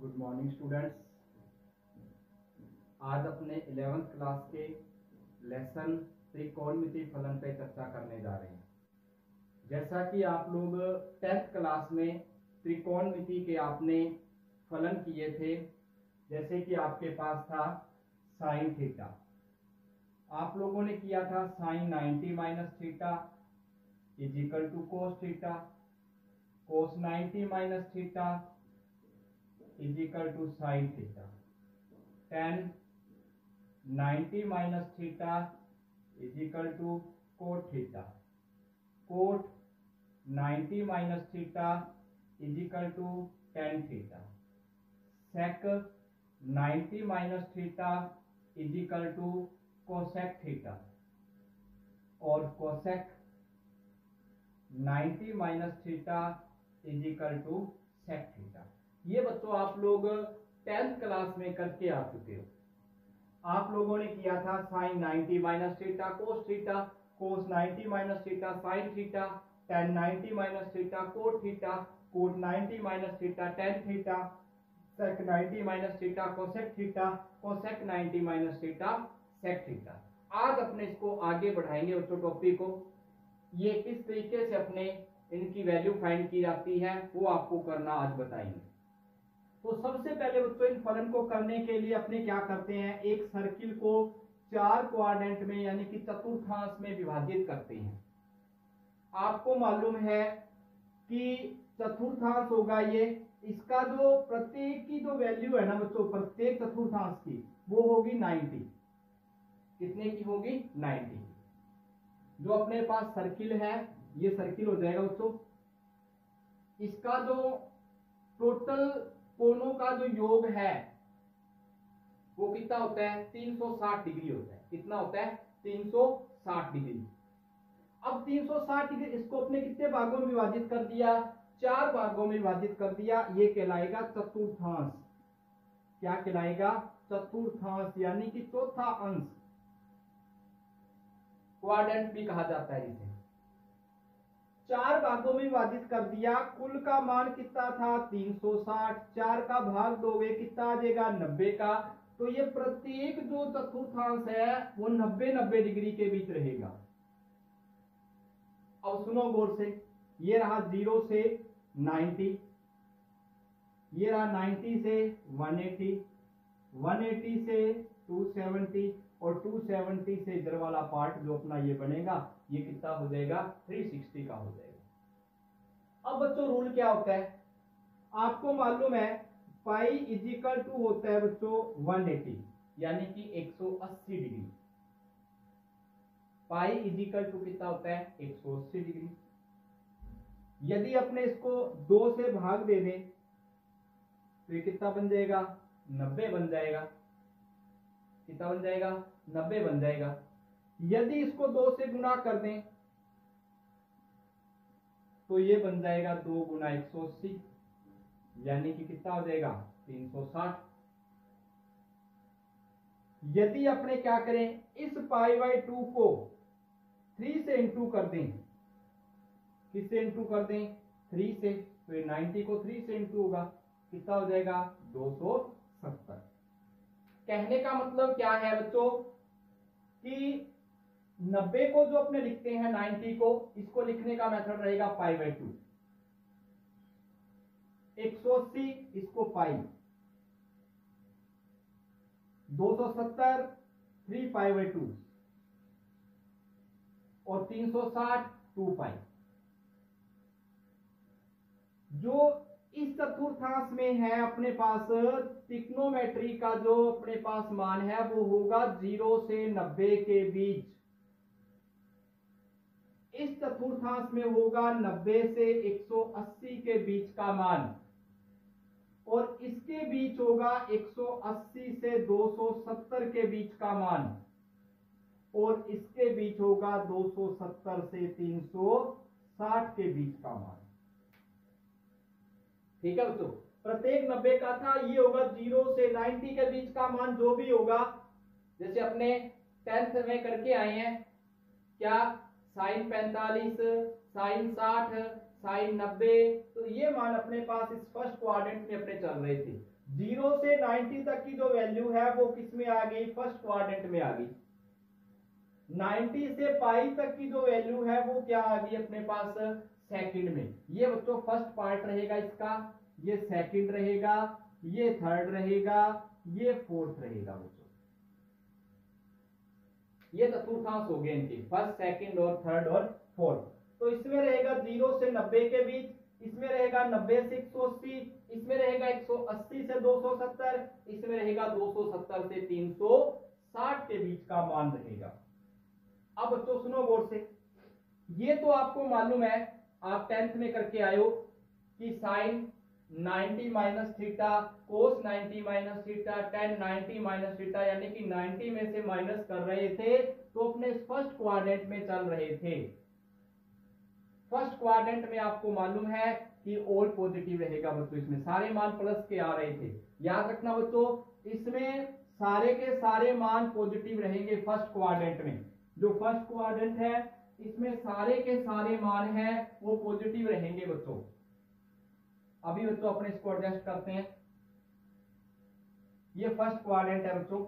Good morning students. आज अपने 11th class के लेसन त्रिकोणमिति फलन पे चर्चा करने जा रहे हैं। जैसा कि आप लोग 10th क्लास में त्रिकोणमिति के आपने फलन किए थे, जैसे कि आपके पास था साइन थीटा, आप लोगों ने किया था sine 90 minus theta is equal to cos theta, cos 90 minus theta is equal to sine theta, tan 90 minus theta is equal to cot theta, cot 90 minus theta is equal to tan theta, sec 90 minus theta is equal to cosec theta और cosec 90 minus theta is equal to sec theta. ये बच्चों आप लोग 10th class में करके आ चुके हो। आप लोगों ने किया था sine 90 minus theta cos theta, cos 90 minus theta sine theta, tan 90 minus theta cot theta, cot 90 minus theta tan theta, sec 90 minus theta cosec theta, cosec 90 minus theta sec theta. आज अपने इसको आगे बढ़ाएंगे बच्चों टॉपिक को। ये किस तरीके से अपने इनकी वैल्यू फाइंड की जाती है वो आपको करना आज बताएंगे। तो सबसे पहले बच्चों इन फलन को करने के लिए अपने क्या करते हैं, एक सर्किल को 4 क्वाड्रेंट में यानी कि चतुर्थांश में विभाजित करते हैं। आपको मालूम है कि चतुर्थांश होगा ये, इसका जो प्रत्येक की जो वैल्यू है ना बच्चों, प्रत्येक चतुर्थांश की वो होगी 90। कितने की होगी? 90। जो अपने पास सर्किल है ये सर्किल हो जाएगा बच्चों, इसका जो टोटल कोणों का जो योग है वो कितना होता है? 360 डिग्री होता है। कितना होता है? 360 डिग्री। अब 360 डिग्री इसको अपने कितने भागों में विभाजित कर दिया? 4 भागों में विभाजित कर दिया। ये कहलाएगा चतुर्थांश। क्या कहलाएगा? चतुर्थांश यानी कि चौथा अंश, क्वाड्रेंट भी कहा जाता है इसे। 4 भागों में विभाजित कर दिया। कुल का मान कितना था? 360। 4 का भाग दोगे कितना आ जाएगा? 90 का। तो ये प्रत्येक जो चतुर्थांश है वो 90-90 डिग्री के बीच रहेगा। अब सुनो गौर से, ये रहा 0 से 90, ये रहा 90 से 180, 180 से 270 और 270 से इधर वाला पार्ट जो अपना ये बनेगा ये कितना हो जाएगा? 360 का हो जाएगा। अब बच्चों रूल क्या होता है आपको मालूम है, पाई इज इक्वल टू होता है बच्चों 180 यानी कि 180 degree. Pi is equal to कितना होता है? 180 डिग्री। यदि अपने इसको 2 से भाग दे दें तो ये कितना बन जाएगा? 90 बन जाएगा। कितना बन जाएगा? 90 बन जाएगा। यदि इसको 2 से गुणा कर दें तो ये बन जाएगा 2 गुना 180 यानी कि कितना हो जाएगा? 360। यदि अपने क्या करें, इस पाई बाई 2 को 3 से इंटू कर दें, किससे इंटू कर दें? 3 से, तो ये 90 को 3 से इंटू होगा, कितना हो जाएगा? 270। कहने का मतलब क्या है बच्चों कि 90 को जो अपने लिखते हैं 90 को, इसको लिखने का मेथड रहेगा पाई बाई 2, 180 इसको पाई, 270 3 पाई बाई 2 और 360 2 पाई। जो इस चतुर्थांश में है अपने पास ट्रिग्नोमेट्री का जो अपने पास मान है वो होगा 0 से 90 के बीच। इस चतुर्थांश में होगा 90 से 180 के बीच का मान और इसके बीच होगा 180 से 270 के बीच का मान और इसके बीच होगा 270 से 360 के बीच का मान। ठीक है बच्चों, प्रत्येक 90 का था, ये होगा 0 से 90 के बीच का मान जो भी होगा। जैसे अपने 10th में करके आए हैं क्या, साइन 45, साइन 60, साइन 90, तो ये मान अपने पास इस फर्स्ट क्वाड्रेंट में अपने चल रहे थे। 0 से 90 तक की जो वैल्यू है वो किस में आ गई, फर्स्ट क्वाड्रेंट में आ गई। 90 से पाई तक की जो वैल्यू है वो क्या आ गई अपने पास, सेकंड में। ये बच्चों फर्स्ट पार्ट रहेगा इसका, ये सेकंड रहेगा, ये थर्ड रहेगा, ये फोर्थ रहेगा बच्चों। ये चतुर्थांश हो गए इनके, फर्स्ट सेकंड और थर्ड और फोर्थ। तो इसमें रहेगा 0 से 90 के बीच, इसमें रहेगा 90 से 180, इसमें रहेगा 180 से 270, इसमें रहेगा 270 से 360 के बीच का मान रहेगा। अब बच्चों सुनो गौर से, ये तो आपको मालूम है, आप 10th में करके आए हो कि sine 90 minus theta, cos 90 minus theta, tan 90 minus theta, यानी कि 90 में से माइनस कर रहे थे तो अपने फर्स्ट क्वाड्रेंट में चल रहे थे। फर्स्ट क्वाड्रेंट में आपको मालूम है कि ऑल पॉजिटिव रहेगा बच्चों, इसमें सारे मान प्लस के आ रहे थे। याद रखना बच्चों, इसमें सारे के सारे मान पॉजिटिव रहेंगे फर्स्ट क्वाड्रेंट में। जो फर्स्ट क्वाड्रेंट है इसमें सारे के सारे मान हैं वो पॉजिटिव रहेंगे बच्चों। अभी बच्चों अपने इसको एडजस्ट करते हैं। ये फर्स्ट क्वाड्रेंट है बच्चों।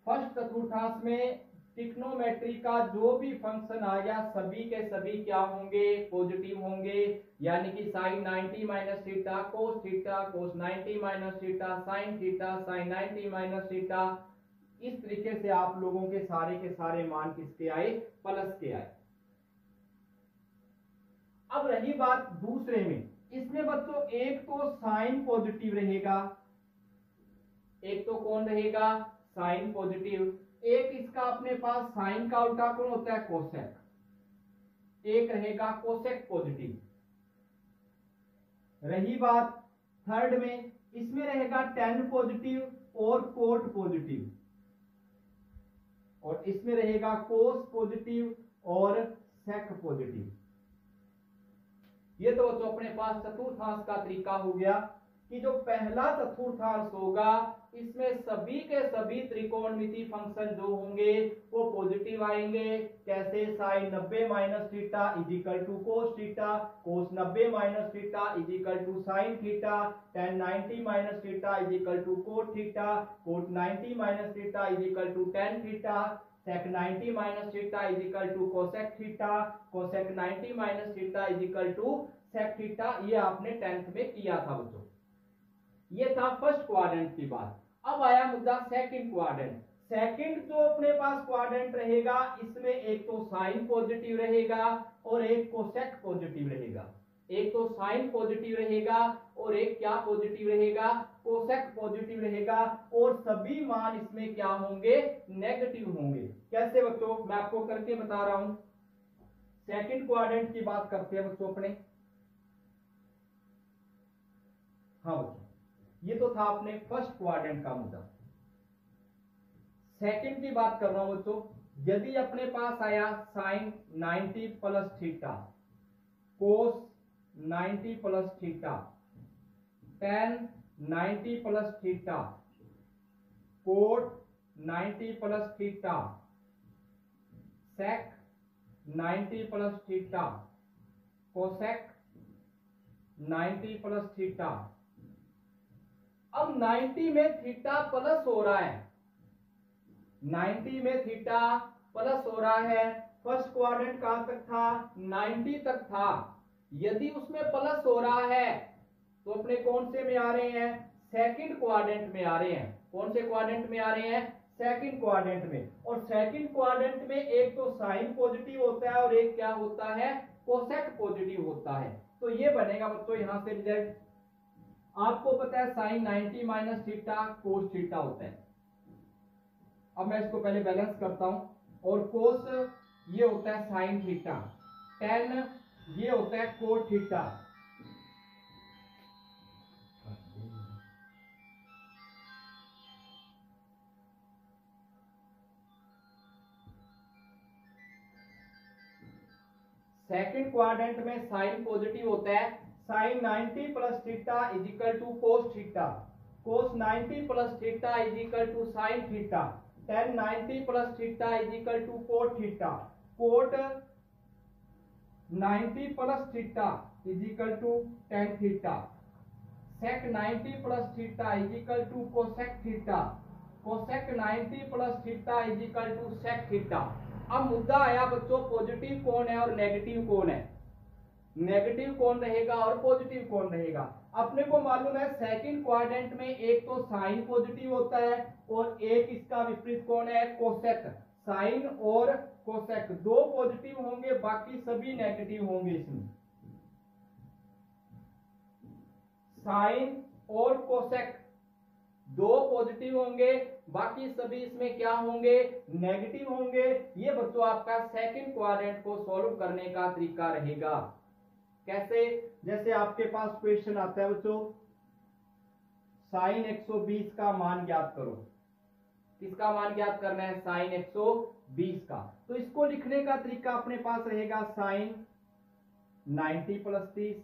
फर्स्ट चतुर्थांश में ट्रिग्नोमेट्री का जो भी फंक्शन आ गया सभी के सभी क्या होंगे, पॉजिटिव होंगे। यानी कि sine 90 minus theta, cos 90 minus theta, sine 90 minus theta. इस तरीके से आप लोगों के सारे मान किसके आए, प्लस के आए। अब रही बात दूसरे में, इसमें बच्चों एक तो साइन पॉजिटिव रहेगा, एक तो कौन रहेगा, साइन पॉजिटिव। एक इसका अपने पास साइन का उल्टा कौन होता है, कोसेक। एक रहेगा कोसेक पॉजिटिव। रही बात थर्ड में, इसमें रहेगा tan पॉजिटिव और कोट पॉजिटिव, और इसमें रहेगा कोस पॉजिटिव और सेक पॉजिटिव। ये तो बच्चों अपने पास चतुर्थांश का तरीका हो गया कि जो पहला चतुर्थांश होगा इसमें सभी के सभी त्रिकोणमिति फंक्शन जो होंगे वो पॉजिटिव आएंगे। कैसे, sine 90 minus theta is equal to cos theta, cos 90 minus theta is equal to sine theta, tan 90 minus theta is equal to cot theta, cot 90 minus theta is equal to tan theta, sec 90 minus theta is equal to cosec theta, cosec 90 minus theta is equal to sec theta. ये आपने 10th में किया था बच्चों। ये था first quadrant की बात। अब आया मुद्दा सेकंड क्वाड्रेंट। सेकंड जो अपने पास क्वाड्रेंट रहेगा इसमें एक तो साइन पॉजिटिव रहेगा और एक कोसेक पॉजिटिव रहेगा। एक तो साइन पॉजिटिव रहेगा और एक क्या पॉजिटिव रहेगा, कोसेक पॉजिटिव रहेगा। और सभी मान इसमें क्या होंगे, नेगेटिव होंगे। कैसे बच्चों, मैं आपको करके बता रहा हूं। सेकंड क्वाड्रेंट की बात करते हैं बच्चों अपने। हाँ बच्चों, ये तो था अपने फर्स्ट क्वाड्रेंट का मुद्दा। सेकंड की बात कर रहा हूं बच्चों। यदि अपने पास आया sine 90 plus theta, cos 90 plus theta, tan 90 plus theta, cot 90 plus theta, sec 90 plus theta, cosec 90 plus theta. अब 90 में थीटा प्लस हो रहा है, 90 में थीटा प्लस हो रहा है। फर्स्ट क्वाड्रेंट कहां तक था, 90 तक था। यदि उसमें प्लस हो रहा है तो अपने कौन से में आ रहे हैं, सेकंड क्वाड्रेंट में आ रहे हैं। कौन से क्वाड्रेंट में आ रहे हैं, सेकंड क्वाड्रेंट में। और सेकंड क्वाड्रेंट में एक तो साइन पॉजिटिव होता है और एक क्या होता है, कोसेक पॉजिटिव होता है। तो ये बनेगा बच्चों यहां से रिजल्ट। आपको पता है sine 90 minus theta cos theta होता है। अब मैं इसको पहले बैलेंस करता हूं। और कोस ये होता है साइन थीटा, tan ये होता है कोट थीटा। सेकंड क्वाड्रेंट में साइन पॉजिटिव होता है। Sine 90 plus theta is equal to cos theta, cos 90 plus theta is equal to sine theta, tan 90 plus theta is equal to cot theta, cot 90 plus theta is equal to tan theta, sec 90 plus theta is equal to cosec theta, cosec 90 plus theta is equal to sec theta. अब मुद्दा आया बच्चों positive कौन है और negative कौन है, negative कौन रहेगा और पॉजिटिव कौन रहेगा। अपने को मालूम है सेकंड क्वाड्रेंट में एक तो साइन पॉजिटिव होता है और एक इसका विपरीत कौन है, कोसेक। साइन और कोसेक दो पॉजिटिव होंगे, बाकी सभी नेगेटिव होंगे इसमें। साइन और कोसेक दो पॉजिटिव होंगे, बाकी सभी इसमें क्या होंगे, नेगेटिव होंगे। ये बच्चों आपका सेकंड क्वाड्रेंट को सॉल्व करने का तरीका रहेगा। कैसे, जैसे आपके पास क्वेश्चन आता है बच्चों साइन 120 का मान ज्ञात करो। किसका मान ज्ञात करना है, साइन 120 का। तो इसको लिखने का तरीका अपने पास रहेगा साइन 90 प्लस 30,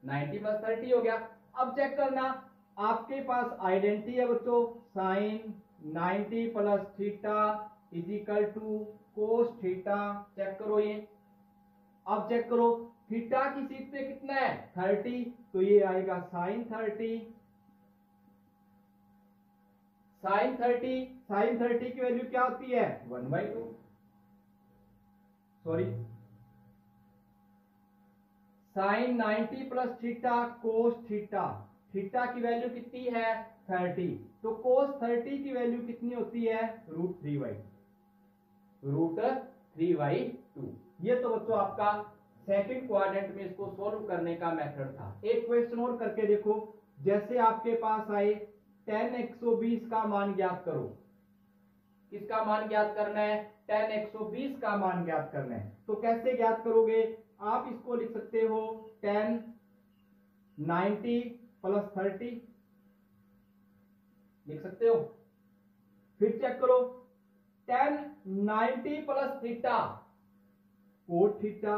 90 प्लस 30 हो गया। अब चेक करना आपके पास आइडेंटिटी है बच्चों, sine 90 plus theta is equal to cos theta. Check करो ये, अब चेक करो थीटा की सीट पे कितना है 30, तो ये आएगा साइन 30, साइन 30, साइन 30 की वैल्यू क्या होती है 1/2, sorry sine 90 plus theta cos theta, theta की वैल्यू कितनी है 30, तो कोस 30 की वैल्यू कितनी होती है √3/2। ये तो बच्चों आपका सेकंड क्वाड्रेंट में इसको सॉल्व करने का मेथड था। एक क्वेश्चन और करके देखो, जैसे आपके पास आए tan 120 का मान ज्ञात करो। किसका मान ज्ञात करना है, tan 120 का मान ज्ञात करना है। तो कैसे ज्ञात करोगे, आप इसको लिख सकते हो tan 90 प्लस 30 लिख सकते हो। फिर चेक करो tan 90 plus theta cot theta,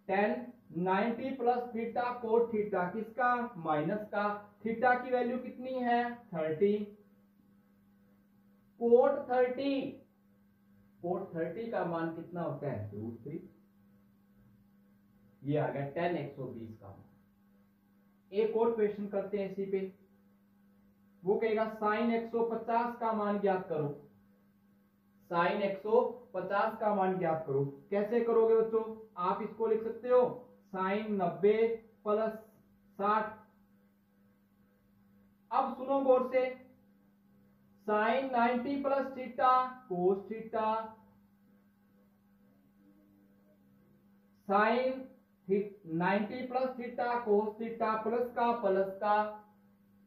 tan 90 plus theta cot theta, किसका माइनस का। थीटा की वैल्यू कितनी है 30, कोट 30, कोट 30 का मान कितना होता है √3। ये आ गया tan 120 का मान। एक और क्वेश्चन करते हैं इसी पे, वो कहेगा साइन 150 का मान ज्ञात करो। साइन 150 का मान ज्ञात करो। कैसे करोगे बच्चों, आप इसको लिख सकते हो साइन 90 प्लस 60। अब सुनो गौर से, sine 90 plus theta cos theta, sine 90 plus theta cos theta, plus का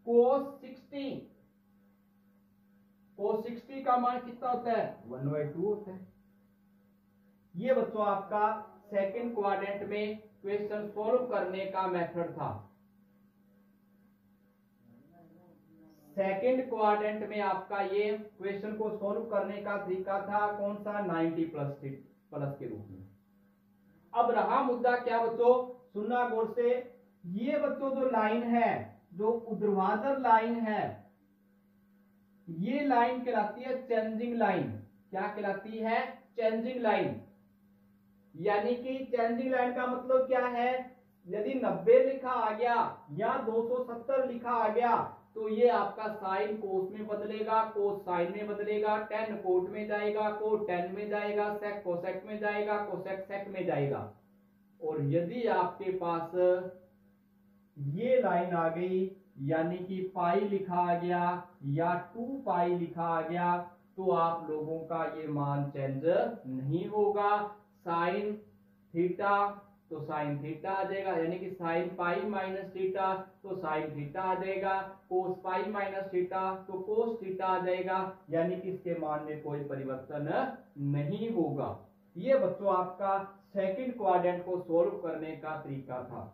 कोस 60, कोस 60 का मान कितना होता है 1/2 होता है। ये बच्चों आपका सेकंड क्वाड्रेंट में क्वेश्चन सॉल्व करने का मेथड था। सेकंड क्वाड्रेंट में आपका ये क्वेश्चन को सॉल्व करने का तरीका था कौन सा, 90 प्लस के रूप में। अब रहा मुद्दा क्या बच्चों, सुनना गौर से, ये बच्चों जो लाइन है, जो ऊर्ध्वाधर लाइन है, ये लाइन कहलाती है चेंजिंग लाइन। क्या कहलाती है, चेंजिंग लाइन। यानी कि चेंजिंग लाइन का मतलब क्या है, यदि 90 लिखा आ गया या 270 लिखा आ गया तो ये आपका साइन कोस में बदलेगा, कोस साइन में बदलेगा, tan कोट में जाएगा, कोट tan में जाएगा, sec कोसेक में जाएगा, कोसेक सेक में जाएगा। और यदि आपके पास ये लाइन आ गई यानी कि पाई लिखा आ गया या 2 पाई लिखा आ गया, तो आप लोगों का ये मान चेंज नहीं होगा। साइन थीटा तो साइन थीटा आ जाएगा, यानी कि साइन पाई माइनस थीटा तो साइन थीटा आ जाएगा, कोस पाई माइनस थीटा तो कोस थीटा आ जाएगा, यानी कि इसके मान में कोई परिवर्तन नहीं होगा। ये बच्चों आपका सेकंड क्वाड्रेंट को सोल्व करने का तरीका था।